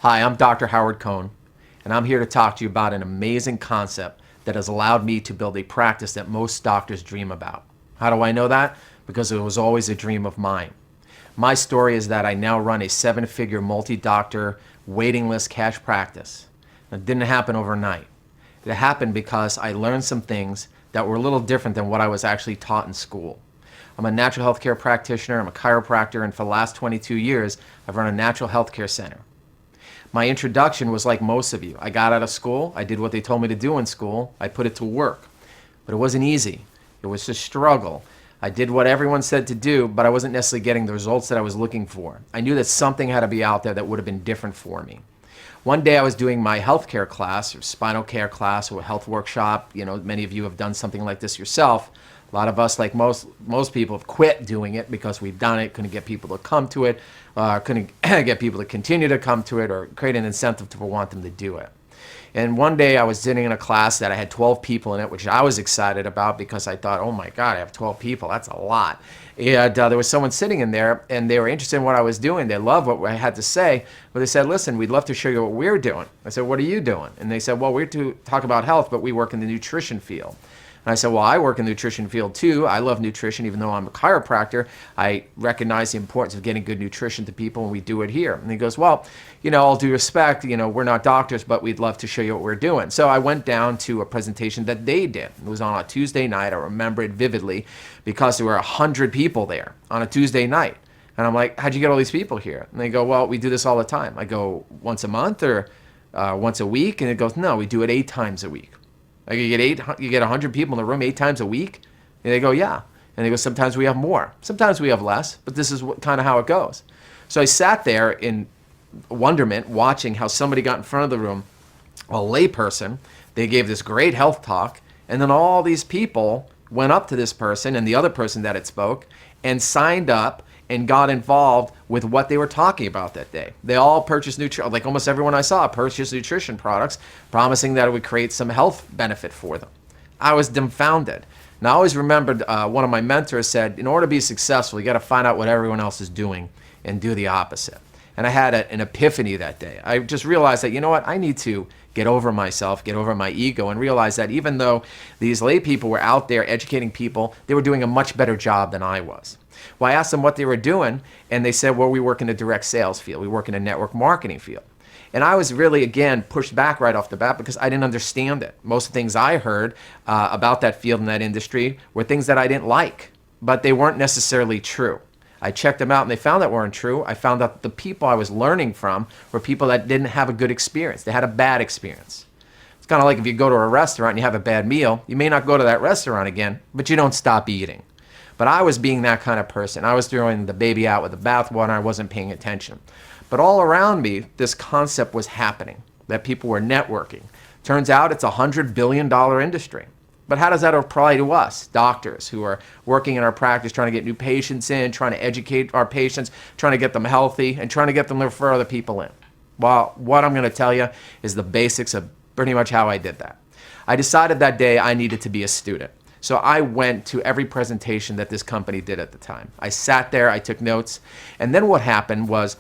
Hi, I'm Dr. Howard Cohn, and I'm here to talk to you about an amazing concept that has allowed me to build a practice that most doctors dream about. How do I know that? Because it was always a dream of mine. My story is that I now run a seven-figure multi-doctor waiting list cash practice. It didn't happen overnight. It happened because I learned some things that were a little different than what I was actually taught in school. I'm a natural health care practitioner, I'm a chiropractor, and for the last 22 years, I've run a natural health care center. My introduction was like most of you. I got out of school, I did what they told me to do in school, I put it to work. But it wasn't easy. It was a struggle. I did what everyone said to do, but I wasn't necessarily getting the results that I was looking for. I knew that something had to be out there that would have been different for me. One day I was doing my healthcare class, or spinal care class, or a health workshop. You know, many of you have done something like this yourself. A lot of us, like most people, have quit doing it because we've done it, couldn't get people to come to it, couldn't get people to continue to come to it, or create an incentive to want them to do it. And one day I was sitting in a class that I had 12 people in it, which I was excited about because I thought, oh my God, I have 12 people. That's a lot. And there was someone sitting in there, and they were interested in what I was doing. They loved what I had to say, but they said, listen, we'd love to show you what we're doing. I said, what are you doing? And they said, well, we're to talk about health, but we work in the nutrition field. And I said, well, I work in the nutrition field too. I love nutrition, even though I'm a chiropractor. I recognize the importance of getting good nutrition to people, and we do it here. And he goes, well, you know, all due respect, you know, we're not doctors, but we'd love to show you what we're doing. So I went down to a presentation that they did. It was on a Tuesday night. I remember it vividly because there were 100 people there on a Tuesday night. And I'm like, how'd you get all these people here? And they go, well, we do this all the time. I go, once a month or once a week? And it goes, no, we do it 8 times a week. Like you get 100 people in the room 8 times a week? And they go, yeah. And they go, sometimes we have more. Sometimes we have less, but this is kind of how it goes. So I sat there in wonderment watching how somebody got in front of the room, a layperson. They gave this great health talk, and then all these people went up to this person and the other person that had spoke and signed up and got involved with what they were talking about that day. They all purchased nutrition, like almost everyone I saw purchased nutrition products, promising that it would create some health benefit for them. I was dumbfounded. And I always remembered one of my mentors said, in order to be successful, you got to find out what everyone else is doing and do the opposite. And I had an epiphany that day. I just realized that, you know what, I need to get over myself, get over my ego, and realize that even though these lay people were out there educating people, they were doing a much better job than I was. Well, I asked them what they were doing, and they said, well, we work in a direct sales field. We work in a network marketing field. And I was really, again, pushed back right off the bat because I didn't understand it. Most of the things I heard about that field and that industry were things that I didn't like, but they weren't necessarily true. I checked them out, and they found that weren't true. I found out the people I was learning from were people that didn't have a good experience. They had a bad experience. It's kind of like if you go to a restaurant and you have a bad meal, you may not go to that restaurant again, but you don't stop eating. But I was being that kind of person. I was throwing the baby out with the bathwater. I wasn't paying attention. But all around me, this concept was happening, that people were networking. Turns out it's a $100 billion industry. But how does that apply to us, doctors who are working in our practice, trying to get new patients in, trying to educate our patients, trying to get them healthy, and trying to get them to refer other people in? Well, what I'm going to tell you is the basics of pretty much how I did that. I decided that day I needed to be a student. So I went to every presentation that this company did at the time. I sat there, I took notes, and then what happened was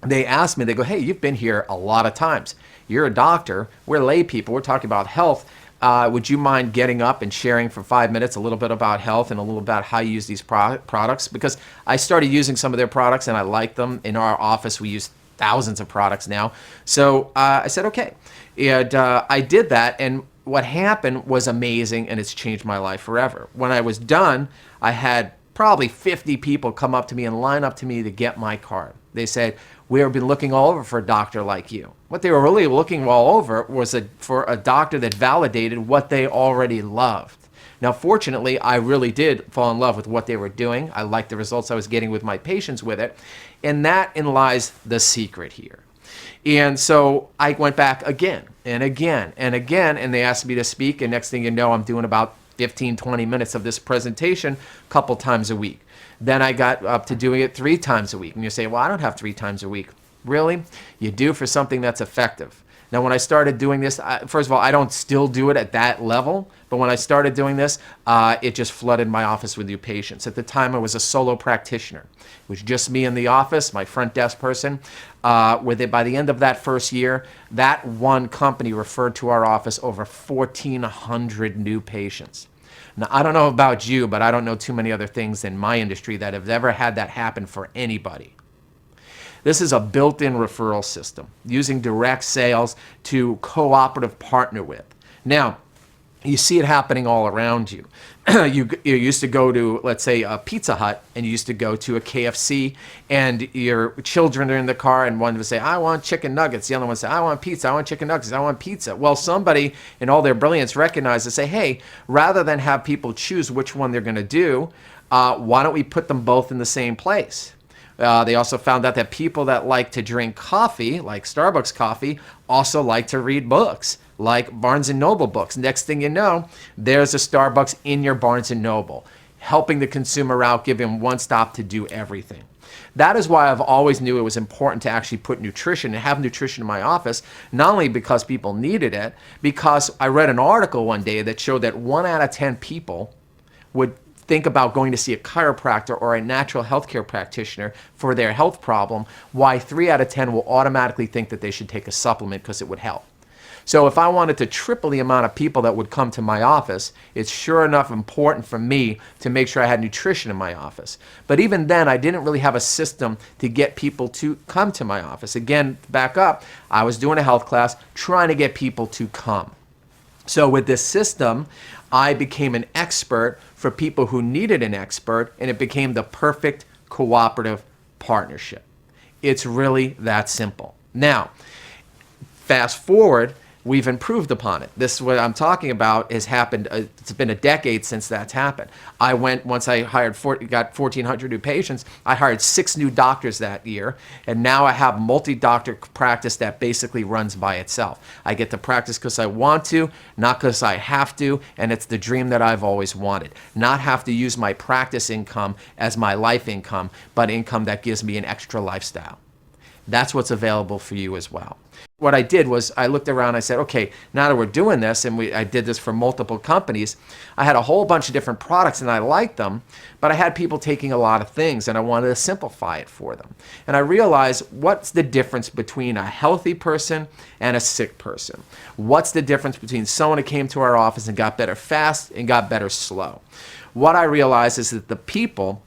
they asked me, they go, hey, you've been here a lot of times. You're a doctor, we're lay people, we're talking about health. Would you mind getting up and sharing for 5 minutes a little bit about health and a little about how you use these products? Because I started using some of their products and I like them. In our office, we use thousands of products now. So I said, okay. And I did that, and what happened was amazing, and it's changed my life forever. When I was done, I had probably 50 people come up to me and line up to me to get my card. They said, we have been looking all over for a doctor like you. What they were really looking all over was for a doctor that validated what they already loved. Now, fortunately, I really did fall in love with what they were doing. I liked the results I was getting with my patients with it. And that lies the secret here. And so I went back again and again and again, and they asked me to speak. And next thing you know, I'm doing about 15, 20 minutes of this presentation a couple times a week. Then I got up to doing it 3 times a week. And you say, well, I don't have 3 times a week. Really? You do for something that's effective. Now, when I started doing this, first of all, I don't still do it at that level, but when I started doing this, it just flooded my office with new patients. At the time, I was a solo practitioner. It was just me in the office, my front desk person. By the end of that first year, that one company referred to our office over 1,400 new patients. Now, I don't know about you, but I don't know too many other things in my industry that have ever had that happen for anybody. This is a built-in referral system using direct sales to cooperative partner with. Now, you see it happening all around you. You used to go to, let's say, a Pizza Hut, and you used to go to a KFC, and your children are in the car, and one would say, I want chicken nuggets. The other one would say, I want pizza. I want chicken nuggets. I want pizza. Well, somebody in all their brilliance recognized and say, hey, rather than have people choose which one they're going to do, why don't we put them both in the same place? They also found out that people that like to drink coffee, like Starbucks coffee, also like to read books, like Barnes & Noble books. Next thing you know, there's a Starbucks in your Barnes & Noble, helping the consumer out, giving them one stop to do everything. That is why I've always knew it was important to actually put nutrition and have nutrition in my office, not only because people needed it, because I read an article one day that showed that 1 out of 10 people would think about going to see a chiropractor or a natural healthcare practitioner for their health problem, why 3 out of 10 will automatically think that they should take a supplement because it would help. So if I wanted to triple the amount of people that would come to my office, it's sure enough important for me to make sure I had nutrition in my office. But even then, I didn't really have a system to get people to come to my office. Again, back up, I was doing a health class trying to get people to come. So with this system, I became an expert for people who needed an expert, and it became the perfect cooperative partnership. It's really that simple. Now, fast forward, we've improved upon it. This, what I'm talking about, has happened. It's been a decade since that's happened. Once I got 1,400 new patients, I hired 6 new doctors that year, and now I have a multi-doctor practice that basically runs by itself. I get to practice because I want to, not because I have to, and it's the dream that I've always wanted. Not have to use my practice income as my life income, but income that gives me an extra lifestyle. That's what's available for you as well. What I did was I looked around, I said, okay, now that we're doing this, and I did this for multiple companies, I had a whole bunch of different products and I liked them, but I had people taking a lot of things and I wanted to simplify it for them. And I realized, what's the difference between a healthy person and a sick person? What's the difference between someone who came to our office and got better fast and got better slow? What I realized is that the people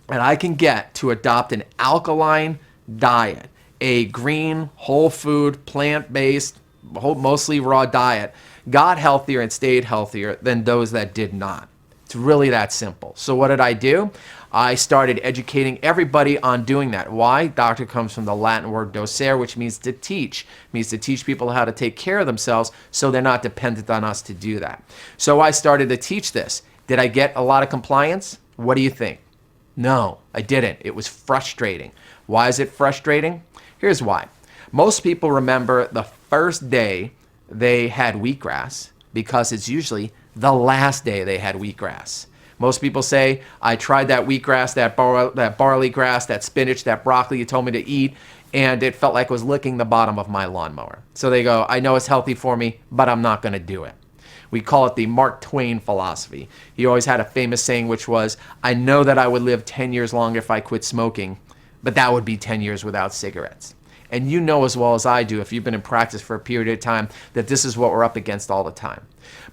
that I can get to adopt an alkaline diet, a green, whole food, plant-based, mostly raw diet, got healthier and stayed healthier than those that did not. It's really that simple. So what did I do? I started educating everybody on doing that. Why? Doctor comes from the Latin word docere, which means to teach. It means to teach people how to take care of themselves so they're not dependent on us to do that. So I started to teach this. Did I get a lot of compliance? What do you think? No, I didn't. It was frustrating. Why is it frustrating? Here's why. Most people remember the first day they had wheatgrass because it's usually the last day they had wheatgrass. Most people say, I tried that wheatgrass, that barley grass, that spinach, that broccoli you told me to eat, and it felt like it was licking the bottom of my lawnmower. So they go, I know it's healthy for me, but I'm not going to do it. We call it the Mark Twain philosophy. He always had a famous saying, which was, I know that I would live 10 years longer if I quit smoking, but that would be 10 years without cigarettes. And you know as well as I do, if you've been in practice for a period of time, that this is what we're up against all the time.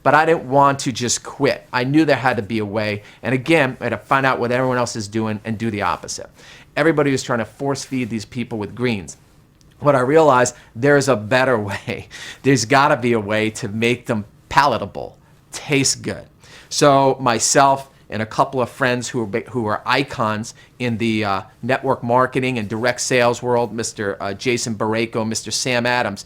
But I didn't want to just quit. I knew there had to be a way. And again, I had to find out what everyone else is doing and do the opposite. Everybody was trying to force feed these people with greens. What I realized, there's a better way. There's got to be a way to make them palatable, taste good. So myself and a couple of friends who are icons in the network marketing and direct sales world, Mr. Jason Barreco, Mr. Sam Adams,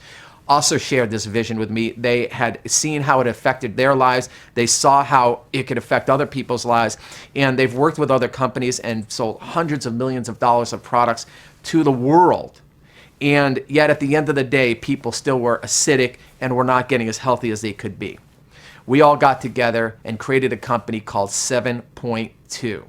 also shared this vision with me. They had seen how it affected their lives. They saw how it could affect other people's lives. And they've worked with other companies and sold hundreds of millions of dollars of products to the world. And yet at the end of the day, people still were acidic and were not getting as healthy as they could be. We all got together and created a company called 7.2.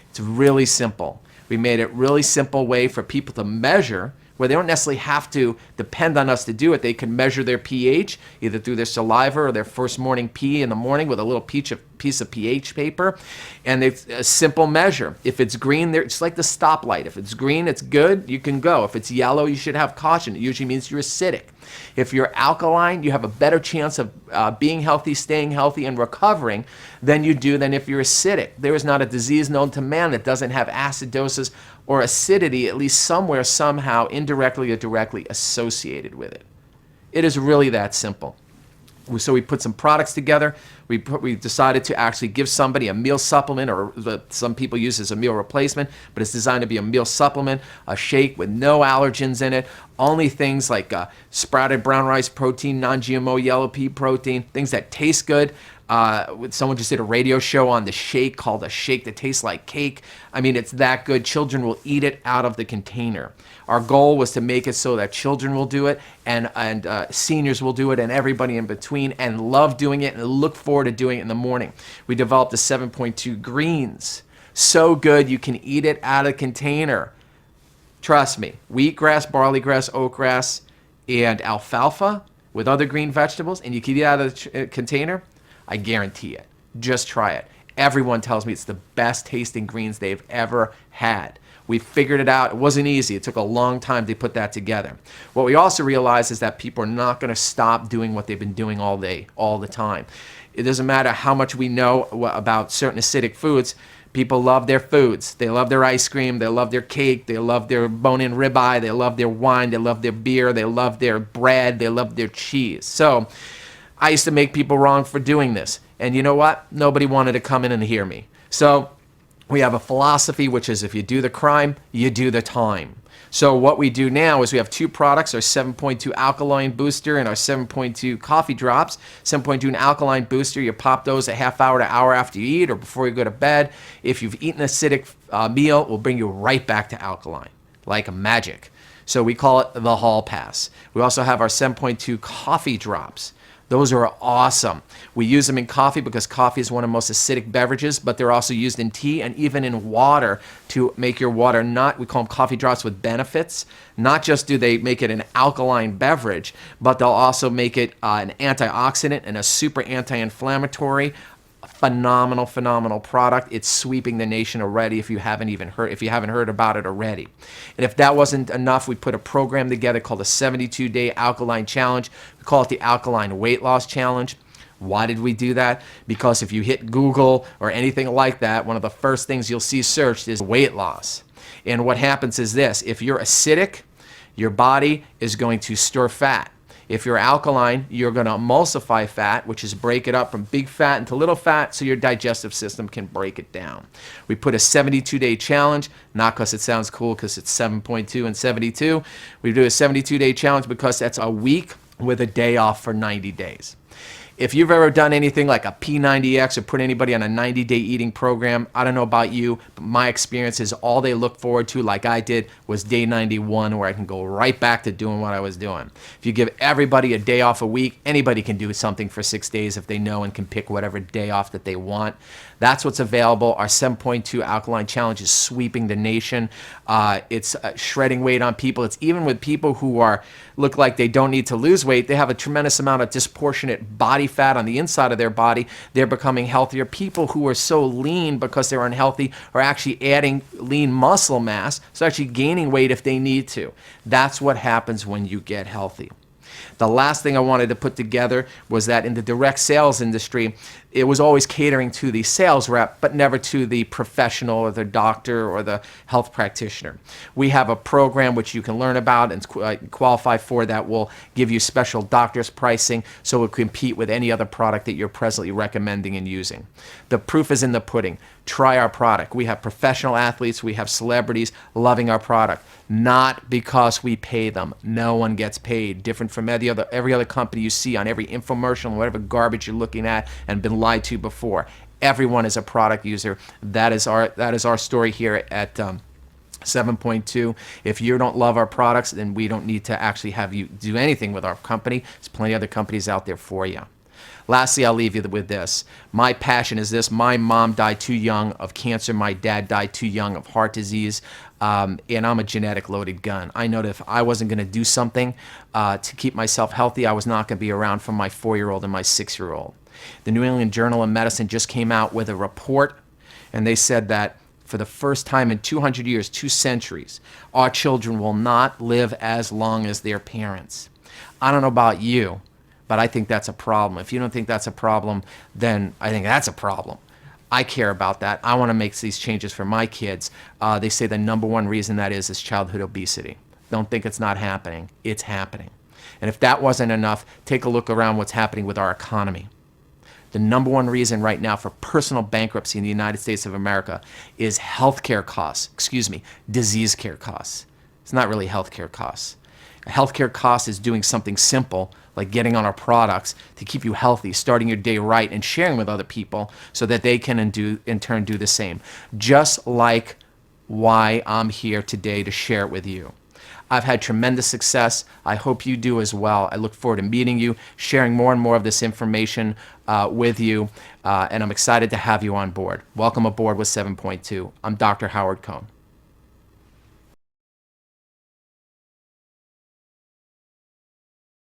It's really simple. We made it really simple way for people to measure where they don't necessarily have to depend on us to do it. They can measure their pH either through their saliva or their first morning pee in the morning with a little piece of pH paper, and it's a simple measure. If it's green, it's like the stoplight. If it's green, it's good, you can go. If it's yellow, you should have caution. It usually means you're acidic. If you're alkaline, you have a better chance of being healthy, staying healthy, and recovering than you do than if you're acidic. There is not a disease known to man that doesn't have acidosis or acidity, at least somewhere, somehow, indirectly or directly associated with it. It is really that simple. So we put some products together. We decided to actually give somebody a meal supplement, or some people use it as a meal replacement, but it's designed to be a meal supplement, a shake with no allergens in it, only things like sprouted brown rice protein, non-GMO yellow pea protein, things that taste good. Someone just did a radio show on the shake called A Shake That Tastes Like Cake. I mean, it's that good. Children will eat it out of the container. Our goal was to make it so that children will do it, and seniors will do it, and everybody in between, and love doing it and look forward to doing it in the morning. We developed the 7.2 greens. So good you can eat it out of the container. Trust me, wheatgrass, barley grass, oatgrass, and alfalfa with other green vegetables, and you can eat it out of the container. I guarantee it. Just try it. Everyone tells me it's the best tasting greens they've ever had. We figured it out. It wasn't easy. It took a long time to put that together. What we also realized is that people are not going to stop doing what they've been doing all day, all the time. It doesn't matter how much we know about certain acidic foods. People love their foods. They love their ice cream. They love their cake. They love their bone-in ribeye. They love their wine. They love their beer. They love their bread. They love their cheese. So I used to make people wrong for doing this. And you know what? Nobody wanted to come in and hear me. So we have a philosophy, which is if you do the crime, you do the time. So what we do now is we have two products, our 7.2 Alkaline Booster and our 7.2 Coffee Drops. 7.2 an Alkaline Booster, you pop those a half hour to hour after you eat or before you go to bed. If you've eaten an acidic meal, it will bring you right back to alkaline, like magic. So we call it the Hall Pass. We also have our 7.2 Coffee Drops. Those are awesome. We use them in coffee because coffee is one of the most acidic beverages, but they're also used in tea and even in water to make your water not, we call them coffee drops with benefits. Not just do they make it an alkaline beverage, but they'll also make it an antioxidant and a super anti-inflammatory. Phenomenal product. It's sweeping the nation already if you haven't heard about it already. And if that wasn't enough, we put a program together called the 72-Day Alkaline Challenge. We call it the Alkaline Weight Loss Challenge. Why did we do that? Because if you hit Google or anything like that, one of the first things you'll see searched is weight loss. And what happens is this: if you're acidic, your body is going to store fat. If you're alkaline, you're going to emulsify fat, which is break it up from big fat into little fat so your digestive system can break it down. We put a 72-day challenge, not because it sounds cool because it's 7.2 and 72. We do a 72-day challenge because that's a week with a day off for 90 days. If you've ever done anything like a P90X or put anybody on a 90-day eating program, I don't know about you, but my experience is all they look forward to, like I did, was day 91, where I can go right back to doing what I was doing. If you give everybody a day off a week, anybody can do something for 6 days if they know and can pick whatever day off that they want. That's what's available. Our 7.2 Alkaline Challenge is sweeping the nation. It's shredding weight on people. It's even with people who look like they don't need to lose weight. They have a tremendous amount of disproportionate body fat on the inside of their body. They're becoming healthier. People who are so lean because they're unhealthy are actually adding lean muscle mass, so actually gaining weight if they need to. That's what happens when you get healthy. The last thing I wanted to put together was that in the direct sales industry, it was always catering to the sales rep, but never to the professional or the doctor or the health practitioner. We have a program which you can learn about and qualify for that will give you special doctor's pricing so it will compete with any other product that you're presently recommending and using. The proof is in the pudding. Try our product. We have professional athletes, we have celebrities loving our product, not because we pay them. No one gets paid. Different from every other company you see on every infomercial and whatever garbage you're looking at and been lied to before. Everyone is a product user. That is our story here at 7.2. If you don't love our products, then we don't need to actually have you do anything with our company. There's plenty of other companies out there for you. Lastly, I'll leave you with this. My passion is this. My mom died too young of cancer. My dad died too young of heart disease. And I'm a genetic loaded gun. I know that if I wasn't going to do something to keep myself healthy, I was not going to be around for my 4-year-old and my 6-year-old. The New England Journal of Medicine just came out with a report, and they said that for the first time in 200 years, 2 centuries, our children will not live as long as their parents. I don't know about you, but I think that's a problem. If you don't think that's a problem, then I think that's a problem. I care about that. I want to make these changes for my kids. They say the number one reason that is childhood obesity. Don't think it's not happening. It's happening. And if that wasn't enough, take a look around what's happening with our economy. The number one reason right now for personal bankruptcy in the United States of America is healthcare costs. Disease care costs. It's not really healthcare costs. A healthcare cost is doing something simple like getting on our products to keep you healthy, starting your day right, and sharing with other people so that they can in turn do the same. Just like why I'm here today to share it with you. I've had tremendous success. I hope you do as well. I look forward to meeting you, sharing more and more of this information with you, and I'm excited to have you on board. Welcome aboard with 7.2. I'm Dr. Howard Cohn.